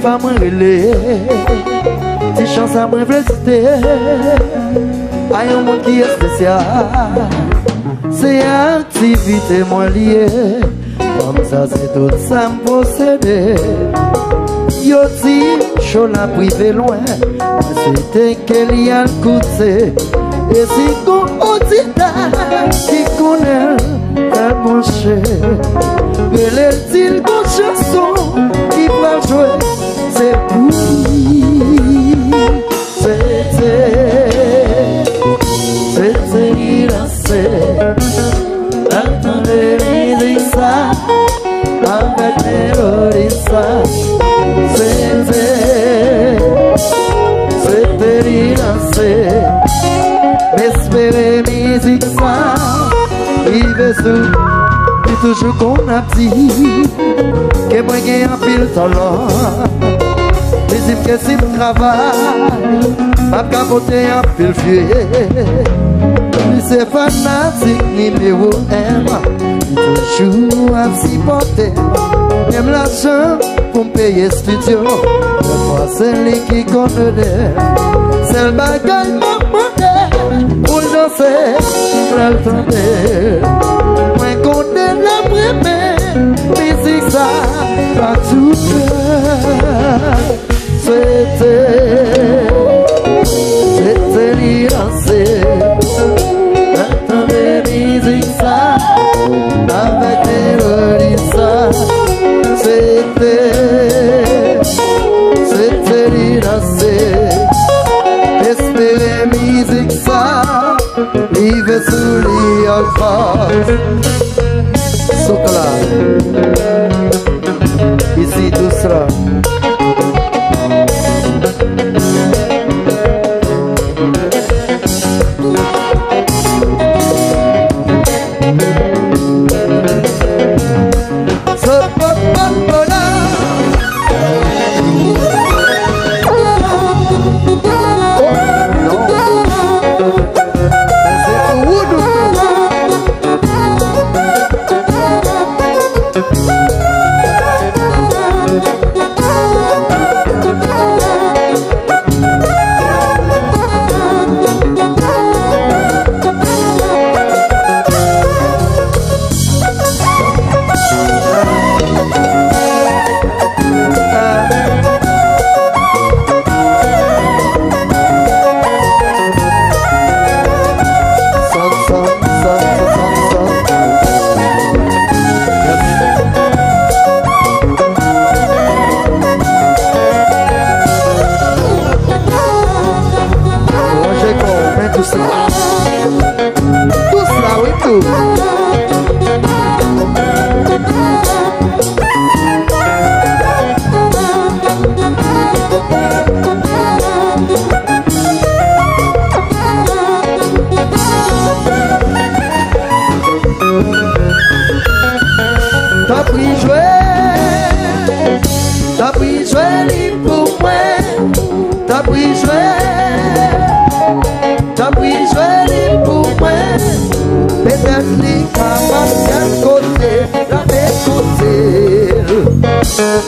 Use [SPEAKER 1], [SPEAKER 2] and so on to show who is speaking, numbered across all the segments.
[SPEAKER 1] pas moins relais. Tes chances à moins féliciter. Aïe, un monde qui est spécial. C'est activité moins liée. Comme ça, c'est tout ça me posséder. Yo dit, chaud la privé loin. C'était qu'elle y a le côté. Et si qu'on auditeur qui connaît la bouche, elle dit qu'on chanson qui va jouer, c'est pour c'était inassé. Attendez les ça avec mélodie ça. C'était inassé. M'espérer musique ça. Rive sous, et toujours qu'on a dit que moi j'ai un pile talent. Mais si que si je travaille, ma capote un pile fier. Lui c'est fanatique numéro 1. Toujours à s'y porter. Même l'argent pour me payer studio. Moi c'est lui qui connaît. C'est le bagage m'a demandé. Pour danser, pour l'entendre. Moi connais la première musique ça pas tout c'était l'inassé. Attendez musique ça avec mélodie ça. C'était l'inassé. Espérer musique ça. Vive sous les alpha. Sokla. Ici दूसरा.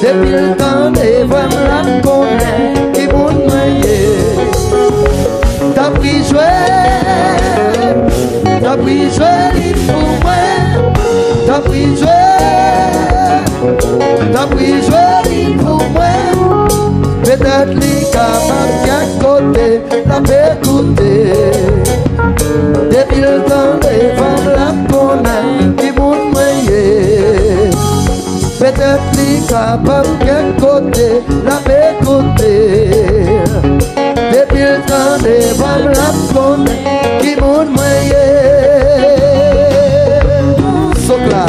[SPEAKER 1] Depuis le temps des voix me la connaît qui moun maillé. T'as pris jouer pour moi. T'as pris jouer pour moi. Peut-être les camarades qui à côté la m'écouter. Depuis le temps des voix me la connaît qui moun maillé. Peut-être les capables qu'un côté la m'écouter. Depuis le temps des femmes la connaît qui m'ont moyen. Sokla.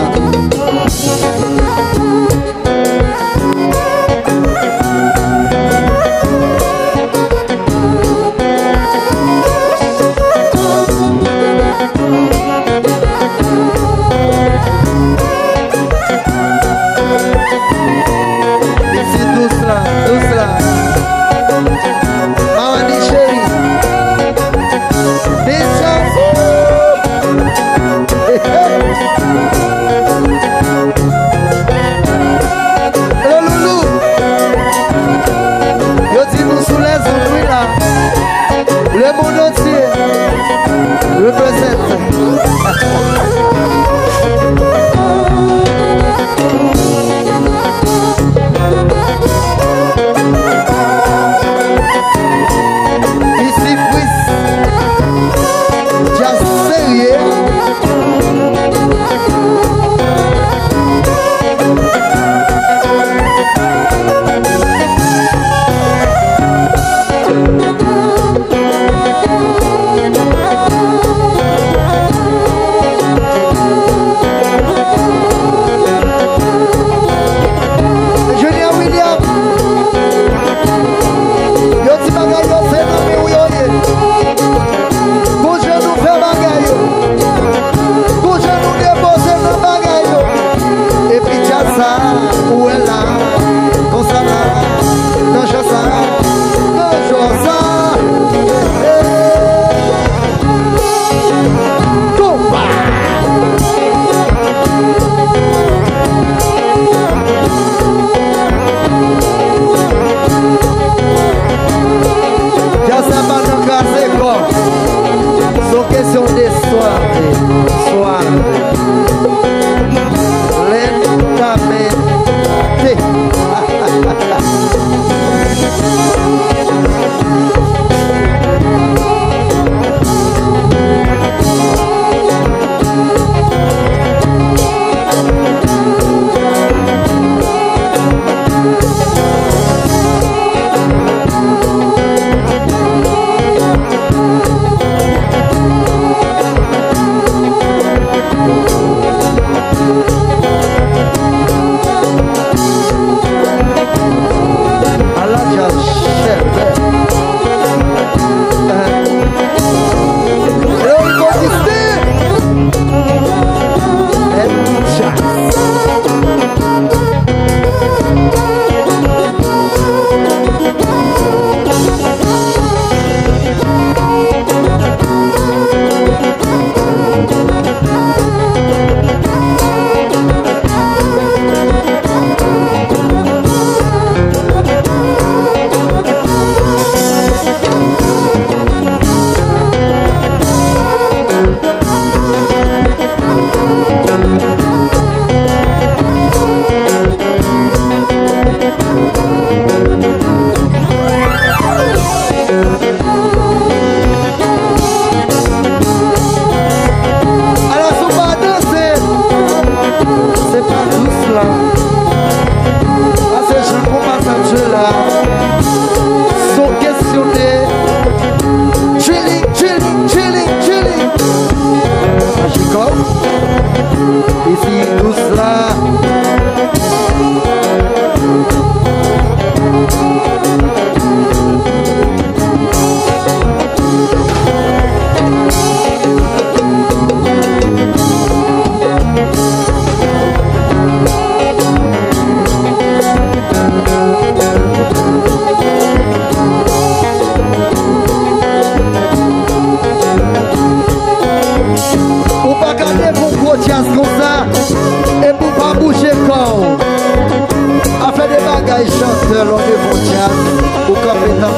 [SPEAKER 1] Au compétent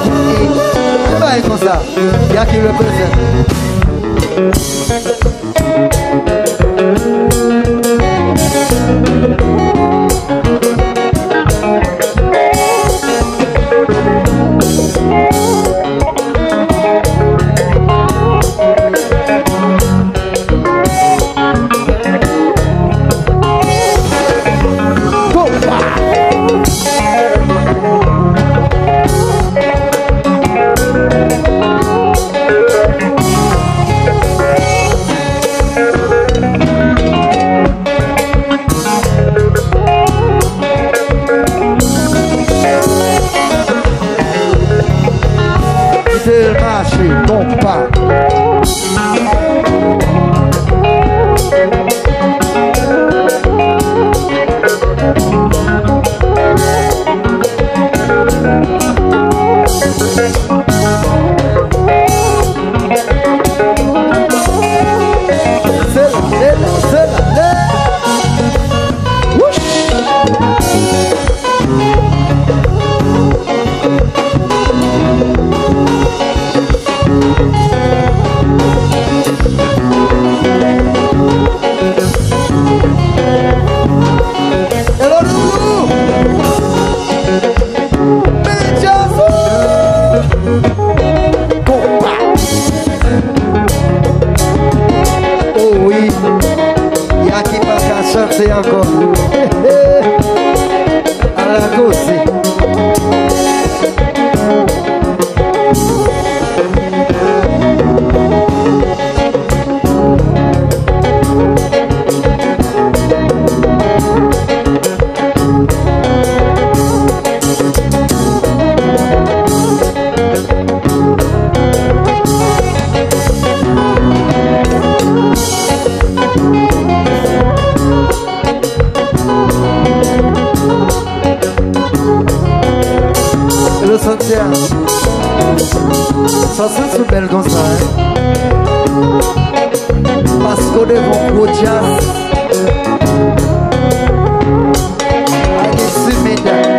[SPEAKER 1] et pas comme ça. Il y a qui représente. C'est encore à la cause. Ça c'est belle comme ça, parce qu'on est bon pour jazz. Allez, médaille.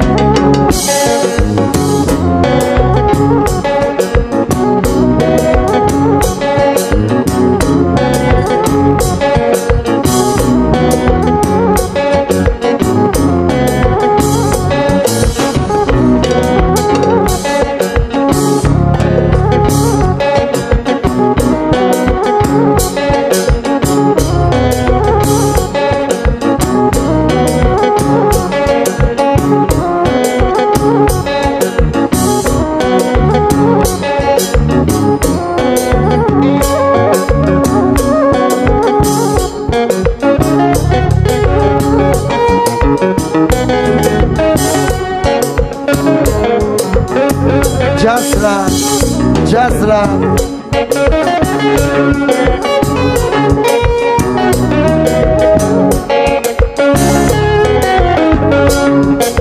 [SPEAKER 1] Jazz là.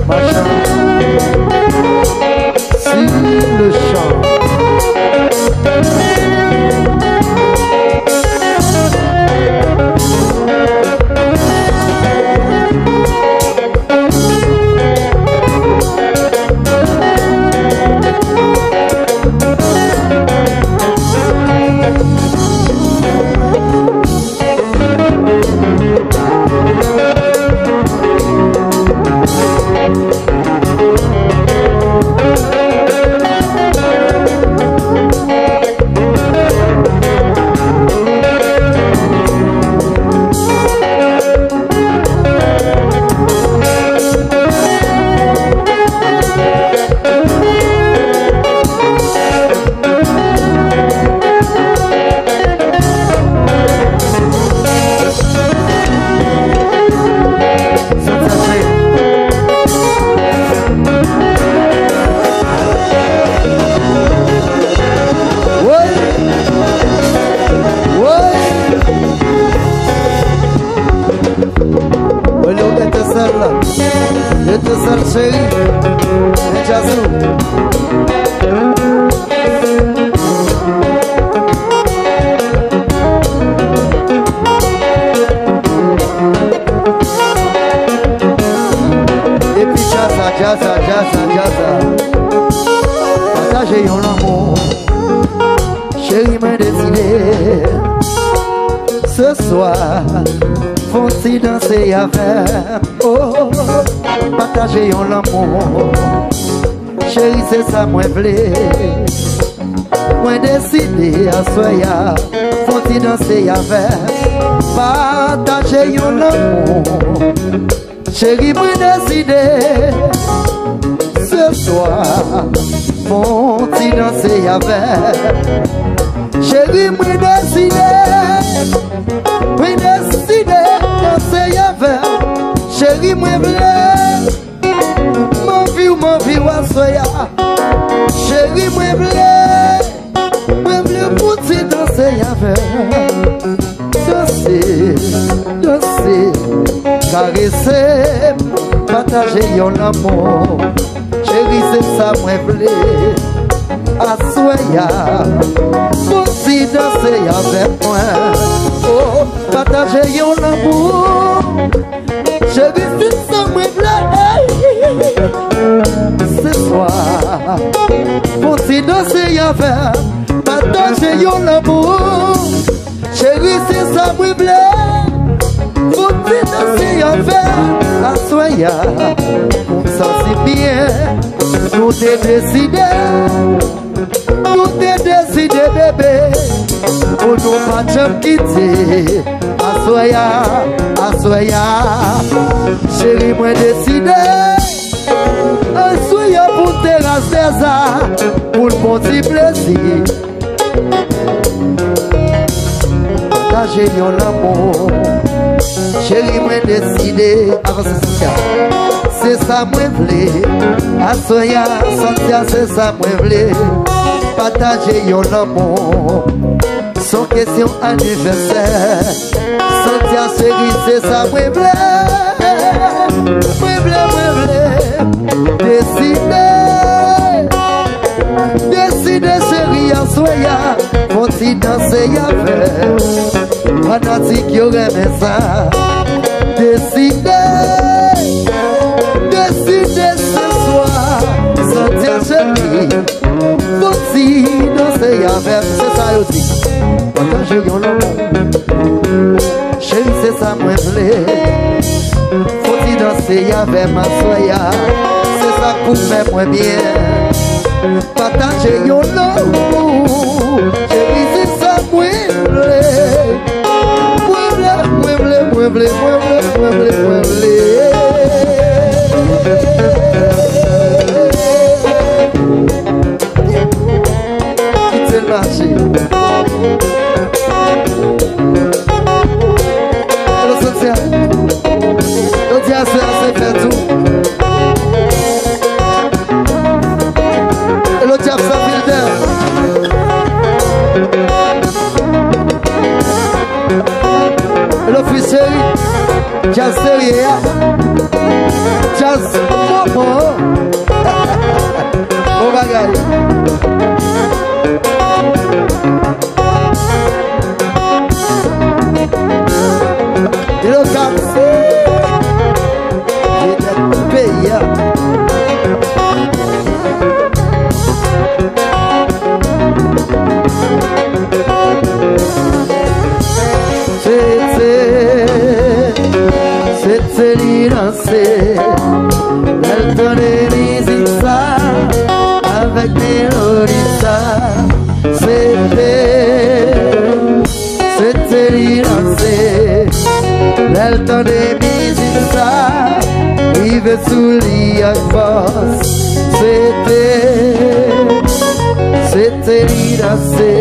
[SPEAKER 1] Machin. Si le chant. partager l'amour. Chérie m'a décidé ce soir, faut-il danser avec? Oh, partager l'amour. Chérie, c'est ça moi voulais. Moi décidé à soya, faut-il danser avec? Partager l'amour. Chérie, moi décidé ce soir, faut-il danser avec? Chérie, moi décidé danser avec. Chérie, moi voulais mon vie à soya. Chérie, moi voulais pour-tu danser avec? Danser, caresser, partager yon amour. Chérie, c'est ça moi voulais. Assoya, pour-tu danser avec moi? Oh, partager yon amour. Chérie, c'est ça moi voulais. Ce soir, pour-tu danser avec? Partager yon amour. Chérie, c'est ça moi voulais. Faut-il danser avec? Assoya, pour me sentir bien. Nous t'es décidé, bébé, pour nous pas te quitter. Assoya, chérie, moi décidé. Assoya pour terrasser ça, pour le petit plaisir. Partager l'amour. Chérie, moi décidé. Avancez ça. C'est ça moi voulais. Assoya, Santia, c'est ça moi voulais. Partager yon amour. Sans question anniversaire. Santia, chérie, c'est ça moi voulais. Moi voulais. Décider, chérie, Assoya. Faut-il danser avec? Fanatique, y'aurait aimé ça. Décider ce soir. Santia, chérie. Faut-il danser avec? C'est ça, yo dit. Partager yon amour. Chérie, c'est ça, moi voulais. Faut-il danser avec ma soya? C'est ça pour faire moins bien. Partager yon amour. Chérie, c'est ça, moi voulais. Moi voulais. Quitter le marché. Le social. Le diable c'est fait tout. Et le diable ça vient d'air. Et le fils chéri. Jazz sérieux. Jazz momo. On va gagner. Et le cap, il est payé. C'était l'innocé. Elle donnait les ça avec Mélodisa. C'était l'innocé. Elle donnait les ça. Il veut sous l'île à force. C'était l'innocé.